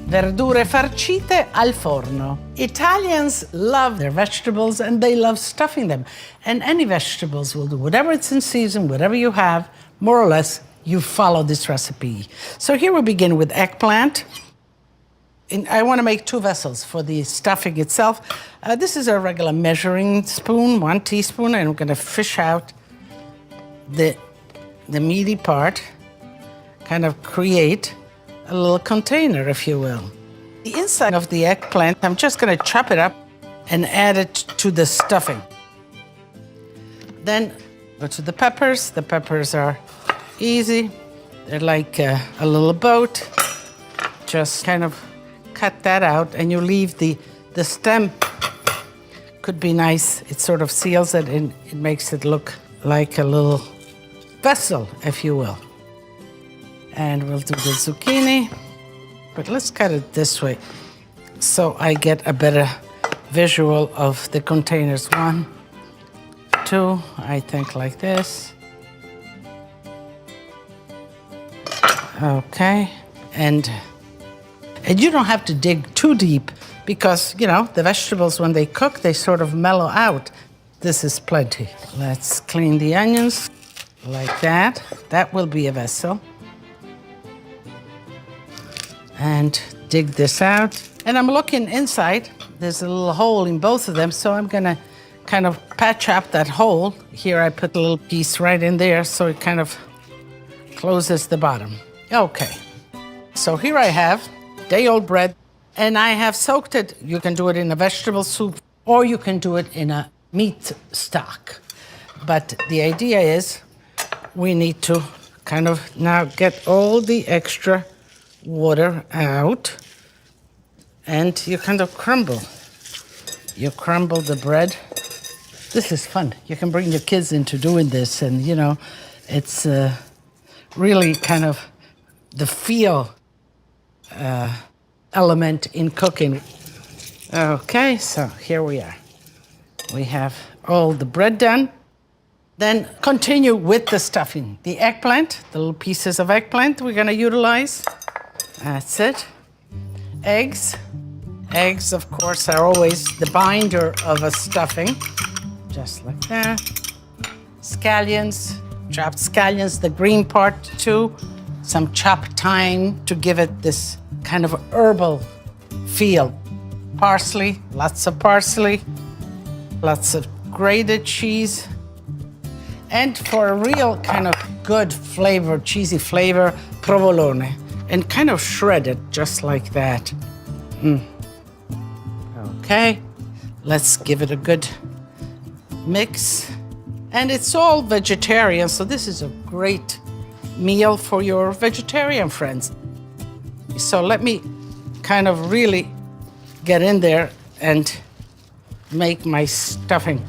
verdure farcite al forno. Italians love their vegetables and they love stuffing them. And any vegetables will do. Whatever it's in season, whatever you have, more or less, you follow this recipe. So here we begin with eggplant. And I want to make 2 vessels for the stuffing itself. This is a regular measuring spoon, 1 teaspoon, and we're going to fish out the meaty part, kind of create a little container, if you will. The inside of the eggplant, I'm just going to chop it up and add it to the stuffing. Then go to the peppers. The peppers are easy. They're like a little boat. Just kind of cut that out, and you leave the stem. Could be nice. It sort of seals it, and it makes it look like a little vessel, if you will. And we'll do the zucchini, but let's cut it this way so I get a better visual of the containers. 1, 2, I think like this. Okay, and you don't have to dig too deep because, you know, the vegetables, when they cook, they sort of mellow out. This is plenty. Let's clean the onions like that. That will be a vessel. And dig this out. And I'm looking inside. There's a little hole in both of them, so I'm gonna kind of patch up that hole. Here I put a little piece right in there so it kind of closes the bottom. Okay, so here I have day-old bread, and I have soaked it. You can do it in a vegetable soup, or you can do it in a meat stock. But the idea is we need to kind of now get all the extra water out, and you kind of crumble. You crumble the bread. This is fun. You can bring your kids into doing this, and, you know, it's really kind of the feel element in cooking. Okay, so here we are. We have all the bread done. Then continue with the stuffing. The eggplant, the little pieces of eggplant we're gonna utilize. That's it. Eggs. Eggs, of course, are always the binder of a stuffing. Just like that. Scallions, chopped scallions, the green part too. Some chopped thyme to give it this kind of herbal feel. Parsley, lots of parsley, lots of grated cheese. And for a real kind of good flavor, cheesy flavor, provolone. And kind of shred it just like that. Okay, let's give it a good mix. And it's all vegetarian, so this is a great meal for your vegetarian friends. So let me kind of really get in there and make my stuffing.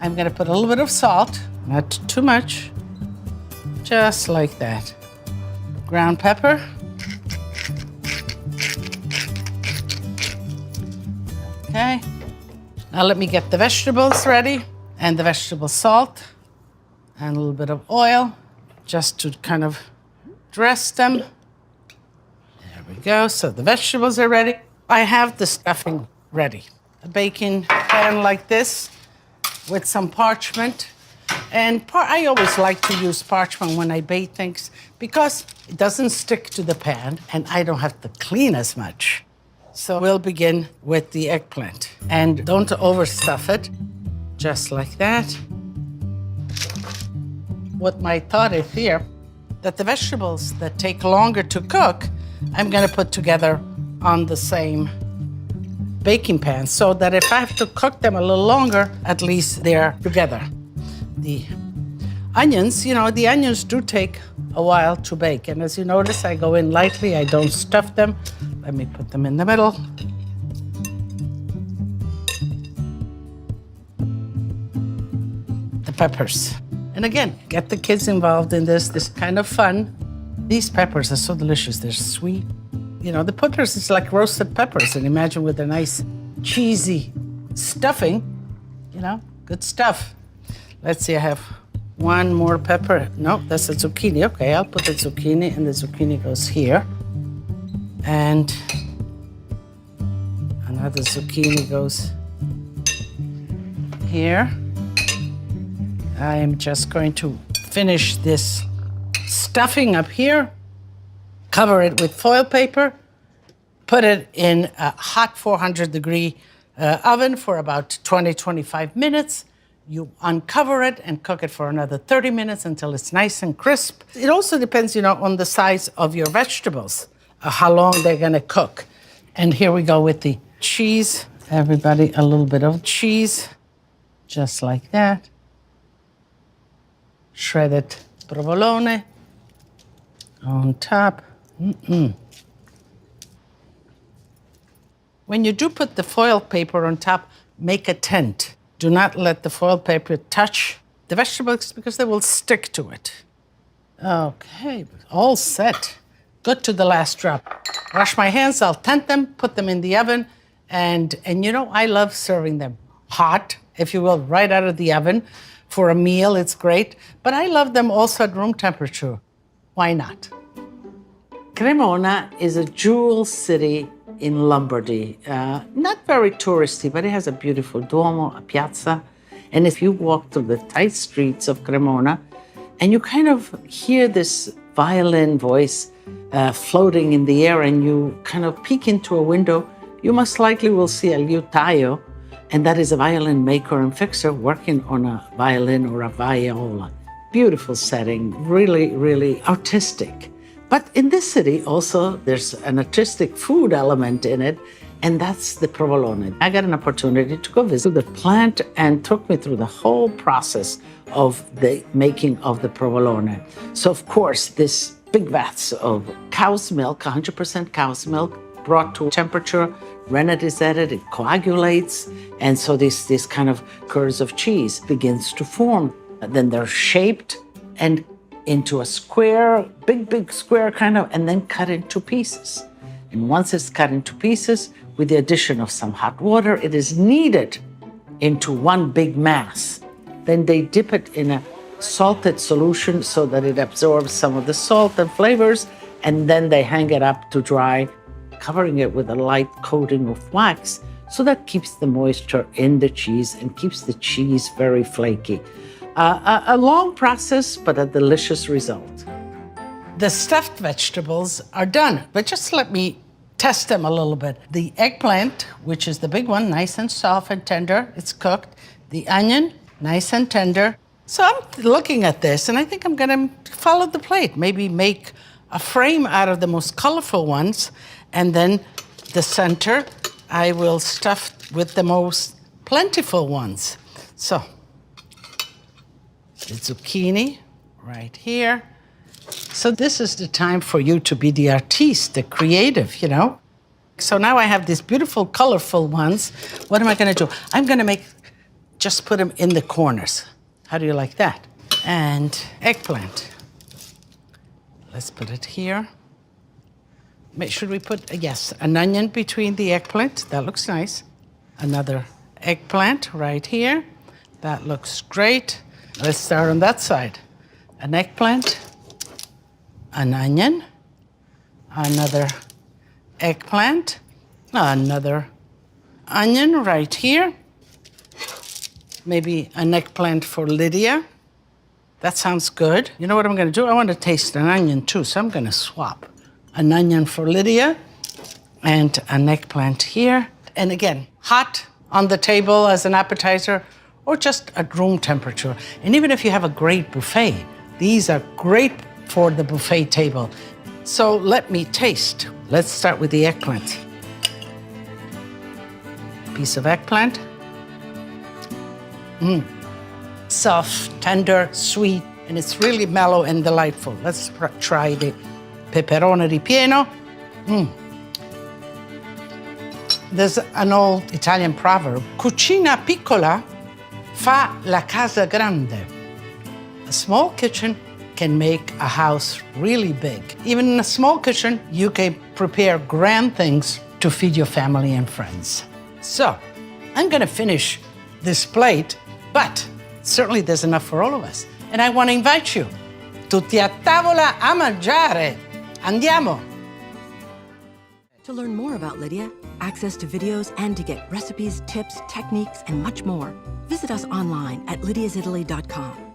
I'm gonna put a little bit of salt, not too much, just like that. Ground pepper. Okay. Now let me get the vegetables ready, and the vegetable salt, and a little bit of oil, just to kind of dress them. There we go. So the vegetables are ready. I have the stuffing ready. A baking pan like this with some parchment. And I always like to use parchment when I bake things because it doesn't stick to the pan and I don't have to clean as much. So we'll begin with the eggplant. And don't overstuff it, just like that. What my thought is here, that the vegetables that take longer to cook, I'm gonna put together on the same baking pan so that if I have to cook them a little longer, at least they're together. The onions, you know, the onions do take a while to bake. And as you notice, I go in lightly, I don't stuff them. Let me put them in the middle. The peppers. And again, get the kids involved in this. This kind of fun. These peppers are so delicious. They're sweet. You know, the peppers is like roasted peppers. And imagine with a nice cheesy stuffing, you know, good stuff. Let's see, I have one more pepper. No, that's a zucchini. Okay, I'll put the zucchini, and the zucchini goes here. And another zucchini goes here. I am just going to finish this stuffing up here, cover it with foil paper, put it in a hot 400-degree oven for about 20-25 minutes. You uncover it and cook it for another 30 minutes until it's nice and crisp. It also depends, on the size of your vegetables, how long they're gonna cook. And here we go with the cheese. Everybody, a little bit of cheese, just like that. Shredded provolone on top. When you do put the foil paper on top, make a tent. Do not let the foil paper touch the vegetables because they will stick to it. Okay, all set. Good to the last drop. Wash my hands, I'll tent them, put them in the oven, and I love serving them hot, if you will, right out of the oven. For a meal, it's great, but I love them also at room temperature. Why not? Cremona is a jewel city in Lombardy. Not very touristy, but it has a beautiful Duomo, a piazza. And if you walk through the tight streets of Cremona, and you kind of hear this violin voice floating in the air, and you kind of peek into a window, you most likely will see a liutaio, and that is a violin maker and fixer working on a violin or a viola. Beautiful setting, really, really artistic. But in this city also, there's an artistic food element in it, and that's the provolone. I got an opportunity to go visit the plant and took me through the whole process of the making of the provolone. So of course, this big vats of cow's milk, 100% cow's milk, brought to temperature, rennet is added, it coagulates, and so this kind of curds of cheese begins to form. Then they're shaped and into a square, big square kind of, and then cut into pieces. And once it's cut into pieces, with the addition of some hot water, it is kneaded into one big mass. Then they dip it in a salted solution so that it absorbs some of the salt and flavors, and then they hang it up to dry, covering it with a light coating of wax, so that keeps the moisture in the cheese and keeps the cheese very flaky. A long process, but a delicious result. The stuffed vegetables are done, but just let me test them a little bit. The eggplant, which is the big one, nice and soft and tender, it's cooked. The onion, nice and tender. So I'm looking at this, and I think I'm gonna follow the plate. Maybe make a frame out of the most colorful ones, and then the center, I will stuff with the most plentiful ones. So, the zucchini right here. So this is the time for you to be the artiste, the creative, So now I have these beautiful, colorful ones. What am I gonna do? I'm gonna just put them in the corners. How do you like that? And eggplant. Let's put it here. Should we put, yes, an onion between the eggplant? That looks nice. Another eggplant right here. That looks great. Let's start on that side. An eggplant, an onion, another eggplant, another onion right here. Maybe an eggplant for Lidia. That sounds good. You know what I'm gonna do? I want to taste an onion too, so I'm gonna swap. An onion for Lidia and an eggplant here. And again, hot on the table as an appetizer or just at room temperature. And even if you have a great buffet, these are great for the buffet table. So let me taste. Let's start with the eggplant. Piece of eggplant. Soft, tender, sweet, and it's really mellow and delightful. Let's try the peperone ripieno. There's an old Italian proverb, cucina piccola fa la casa grande. A small kitchen can make a house really big. Even in a small kitchen, you can prepare grand things to feed your family and friends. So, I'm gonna finish this plate, but certainly there's enough for all of us. And I wanna invite you, tutti a tavola a mangiare. Andiamo! To learn more about Lidia, access to videos, and to get recipes, tips, techniques, and much more, visit us online at lydiasitaly.com.